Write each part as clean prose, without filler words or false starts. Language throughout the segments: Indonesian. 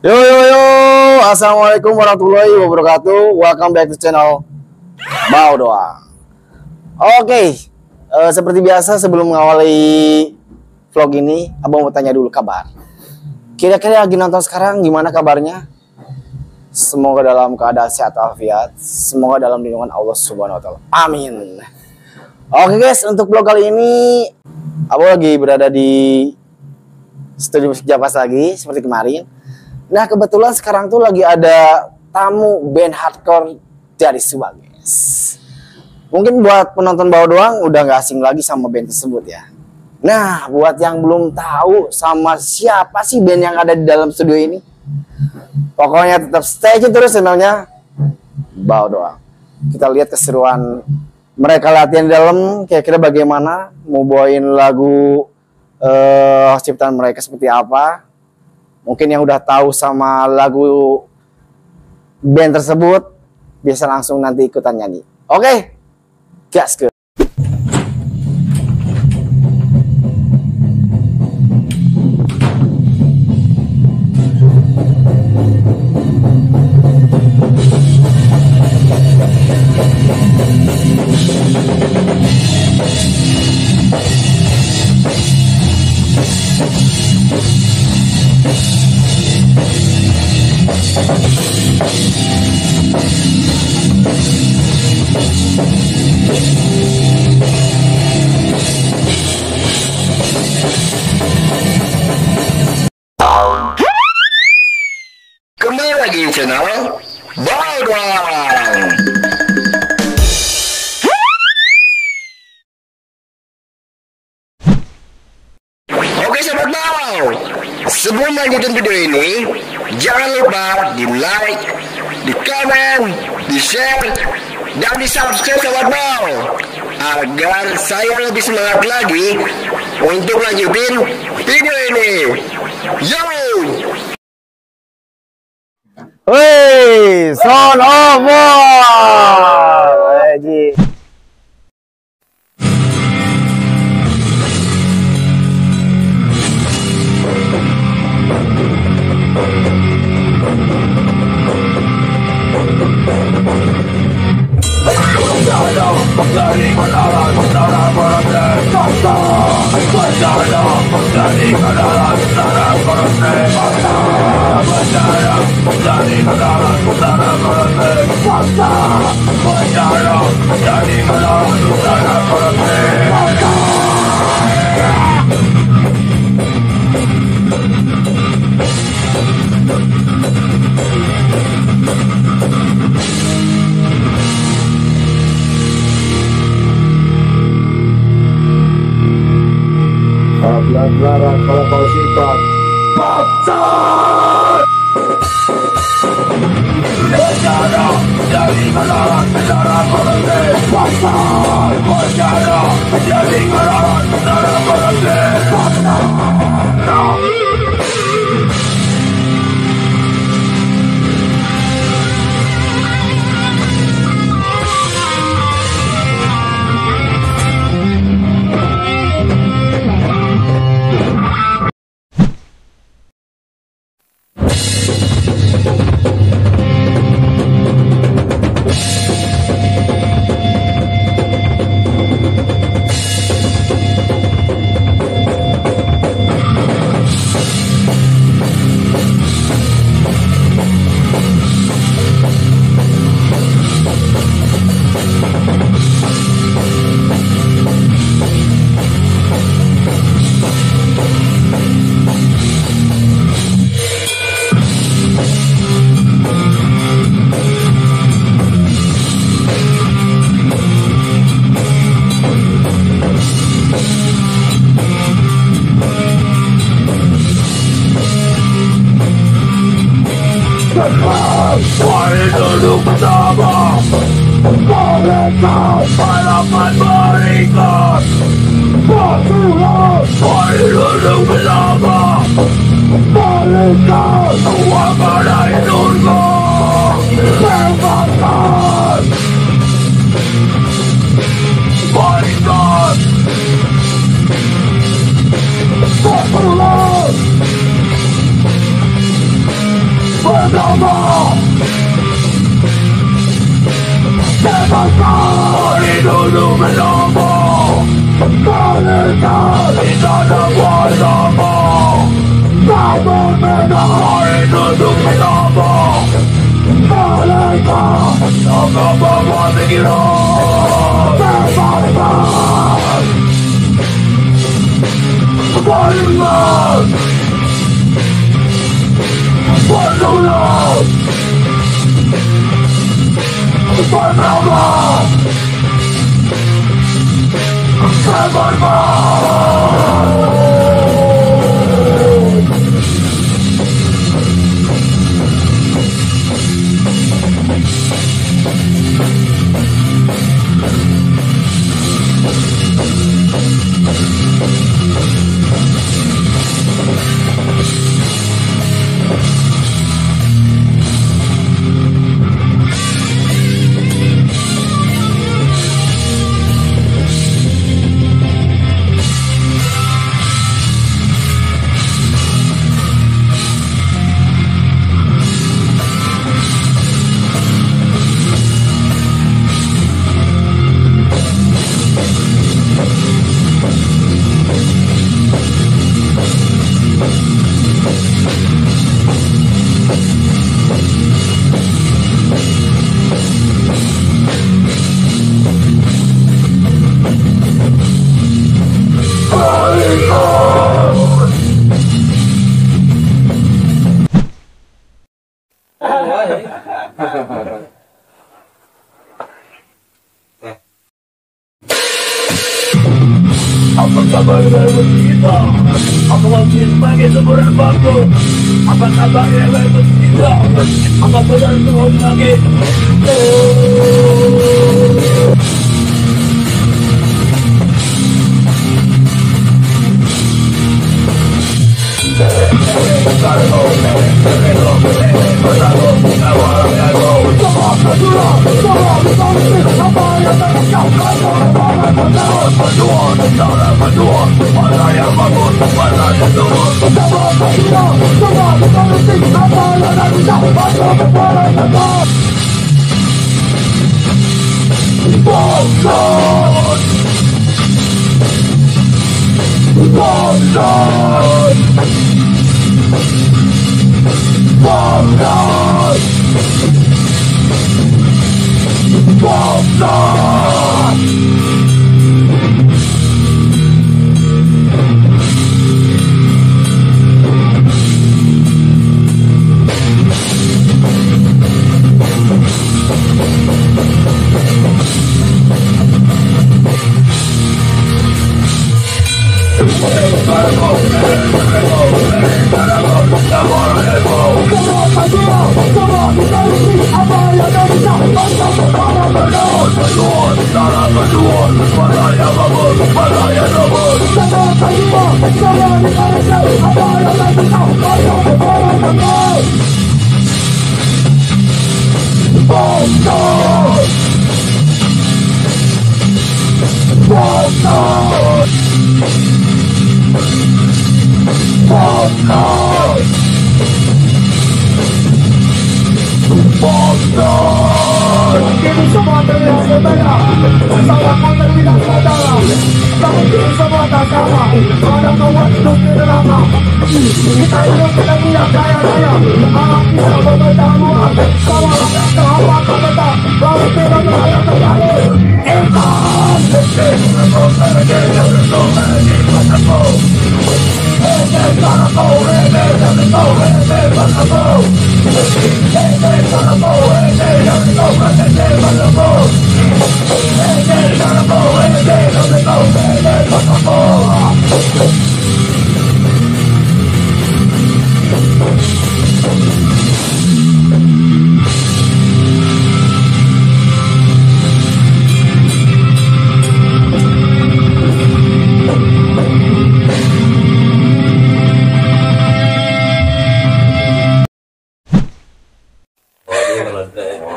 Yo yo yo, assalamualaikum warahmatullahi wabarakatuh. Welcome back to channel Bau Doang. Oke, seperti biasa sebelum mengawali vlog ini, abang mau tanya dulu kabar. Kira-kira lagi nonton sekarang gimana kabarnya? Semoga dalam keadaan sehat walafiat. Semoga dalam lindungan Allah Subhanahu Wa Taala. Amin. Oke guys, untuk vlog kali ini, abang lagi berada di studio musik Japas lagi seperti kemarin. Nah kebetulan sekarang tuh lagi ada tamu band hardcore dari Subang guys. Mungkin buat penonton Bau Doang udah gak asing lagi sama band tersebut ya. Nah buat yang belum tahu sama siapa sih band yang ada di dalam studio ini, pokoknya tetap stay tune terus channelnya Bau Doang. Kita lihat keseruan mereka latihan di dalam, kira-kira bagaimana mau bawain lagu ciptaan mereka seperti apa. Mungkin yang udah tahu sama lagu band tersebut bisa langsung nanti ikutan nyanyi. Oke, gas ke. Kembali lagi di channel Bau Doang. Oke sobat Bau, sebelum lanjutin video ini, jangan lupa di like, di komen, di share, dan di subscribe sobat Bau, agar saya lebih semangat lagi untuk lanjutin video ini. Yo! Wih, son of war. Pelanggaran kalau kau sifat Paksan Penjara dari kendaraan berhenti Paksan Penjara dari kendaraan berhenti Paksan Mari duduk bersama mereka halaman berikan Pasukan mari duduk bersama mereka semua pada hidupku Bebaskan berikan Pasukan Pertama bebaskan hidupmu menama. Balikan istana kuasamu. Namun menang hidupmu menama. Balikan agama pikiran. Bebaskan. Balikan. Balikan. Pertama apa kabar dengan kita? Apa masih sebagai sebuah bangku? Apa kabar dengan kita? Apa benar turun lagi? Kini semua terlihat berbeda. Salahku terlihat saudara. Tapi kini semua tak sama. Ada kawan hidup di neraka. Kita hidup tidak punya kaya-kaya. Anak kita berbeda. Kalau ada apa kata, kalau tidak ada kembali.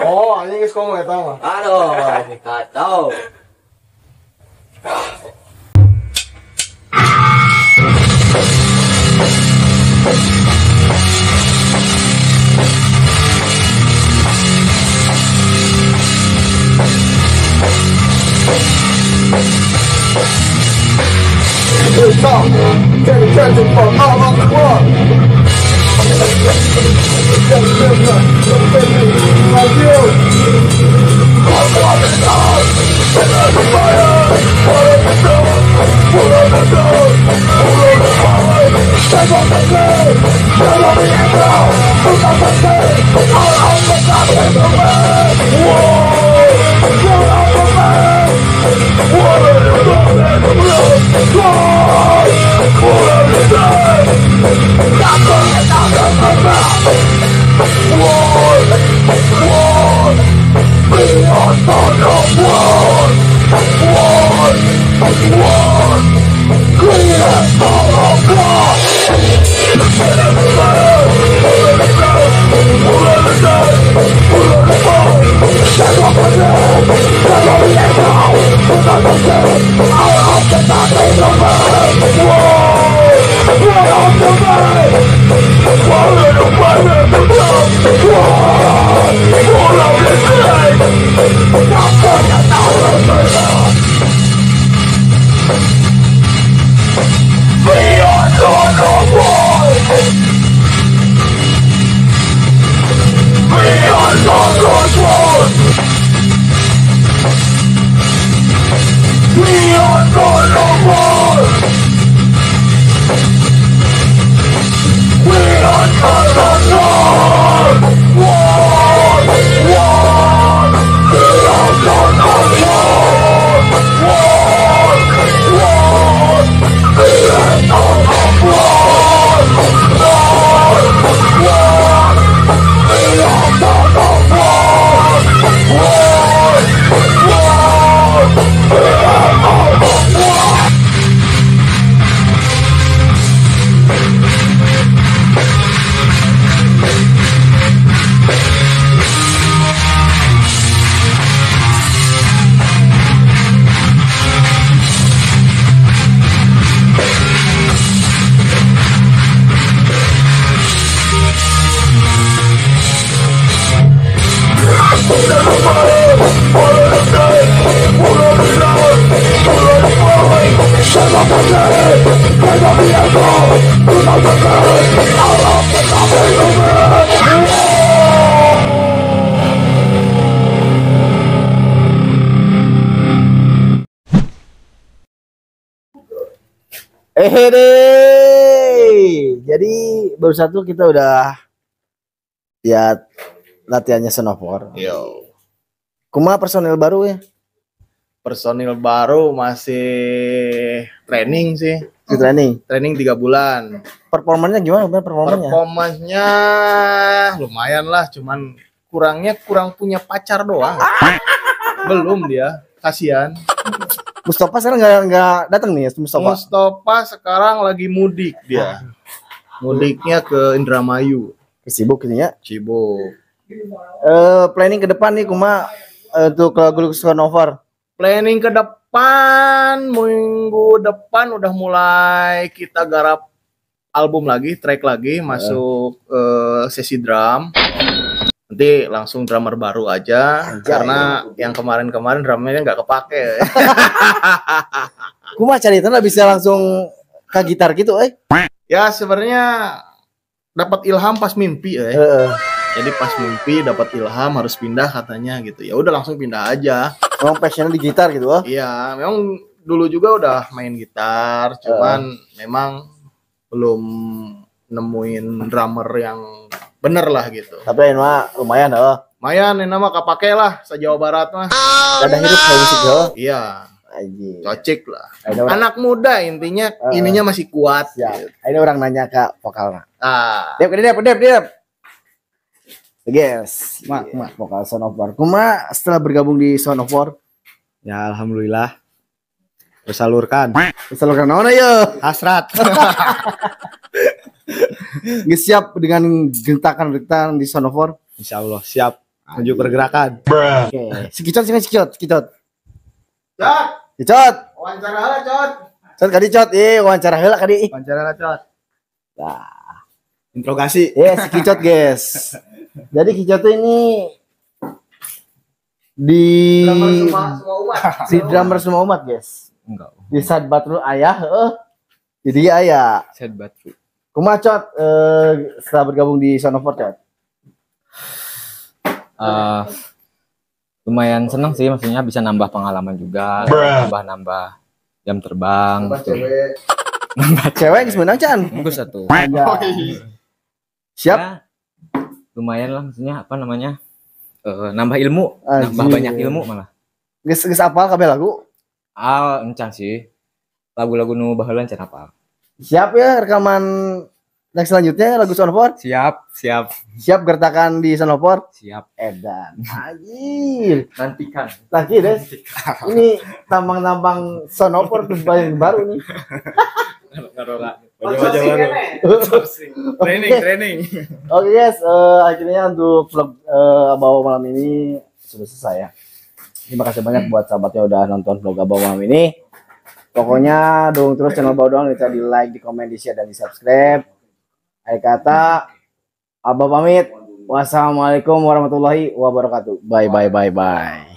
Oh, anjing geus komo eta mah. Aduh, ini kacau. top. Take attention from all over the world. Like you. deh. Jadi baru satu kita udah lihat latihannya Son of War. Yo, Kuma personil baru ya? personil baru masih training sih. Di training. Training 3 bulan. Performanya gimana? Performanya? Performanya lumayan lah, cuman kurang punya pacar doang. Belum dia, kasihan. Mustafa sekarang nggak datang nih, Mustafa. Mustafa sekarang lagi mudik dia. Mudiknya ke Indramayu, Sibuk ini ya. Cibuk. Planning ke depan nih Kuma untuk lagu Son of War. Planning ke depan, minggu depan udah mulai kita garap album lagi, track lagi, masuk sesi drum. Nanti langsung drummer baru aja, karena yang kemarin-kemarin drummernya nggak kepake. Kuma cari itu nggak bisa langsung ke gitar gitu, Ya sebenarnya dapat ilham pas mimpi, Jadi pas mimpi dapat ilham harus pindah katanya gitu. Ya udah langsung pindah aja. Emang passionnya di gitar gitu, Iya, memang dulu juga udah main gitar, cuman memang belum nemuin drummer yang bener lah gitu. Tapi ini mah lumayan, Lumayan, ini mah kepake lah se-Jawa Barat mah. Ada hidup kayak musik Iya, Aji. cocok lah. Ada orang, Anak muda intinya, ininya masih kuat. ya. Gitu. Ini orang nanya ke vokalnya. Ah, Diap. Guys, mak vokal Son of War. Kuma setelah bergabung di Son of War, Ya alhamdulillah tersalurkan salurkan naon ya? hasrat. Geus siap dengan gentakan-gentakan di Son of War. Insya Allah siap menuju pergerakan. Oke. Sikicot. Cot, Kicot. wawancara lah, Cot. Cot kadi cot. Wawancara heula kadi. Wawancara lah, Cot. Nah, Interogasi. sikicot guys. Jadi Kicot ini di Semua umat. si drummer semua umat guys. Enggak. Di saat batrul ayah Jadi ya. Sad but true. Kumaha Cot setelah bergabung di Son of War Cot? Lumayan seneng sih, maksudnya bisa nambah pengalaman juga, nambah jam terbang. Cewek geus meunang Can. Bagus satu. Siap. Ya, lumayan lah, maksudnya apa namanya? Nambah ilmu, nambah Anjir. banyak ilmu malah. Geus apal kabeh lagu? Encan sih. Lagu-lagu nu baheula encan apal. Siap ya rekaman next selanjutnya lagu Son of War? Siap. Siap gertakan di Son of War? Siap. Edan. Anjir. Nantikan. Lagi deh. Ini tampang-tampang Son of War terus yang baru nih. Training. Oke guys, akhirnya untuk vlog Abah malam ini sudah selesai ya. Terima kasih banyak buat sahabatnya udah nonton vlog Abah malam ini. Pokoknya dukung terus channel Abah doang, bisa di like, di komen, di share, dan di subscribe. Akhir kata, Abah pamit. Wassalamualaikum warahmatullahi wabarakatuh. Bye.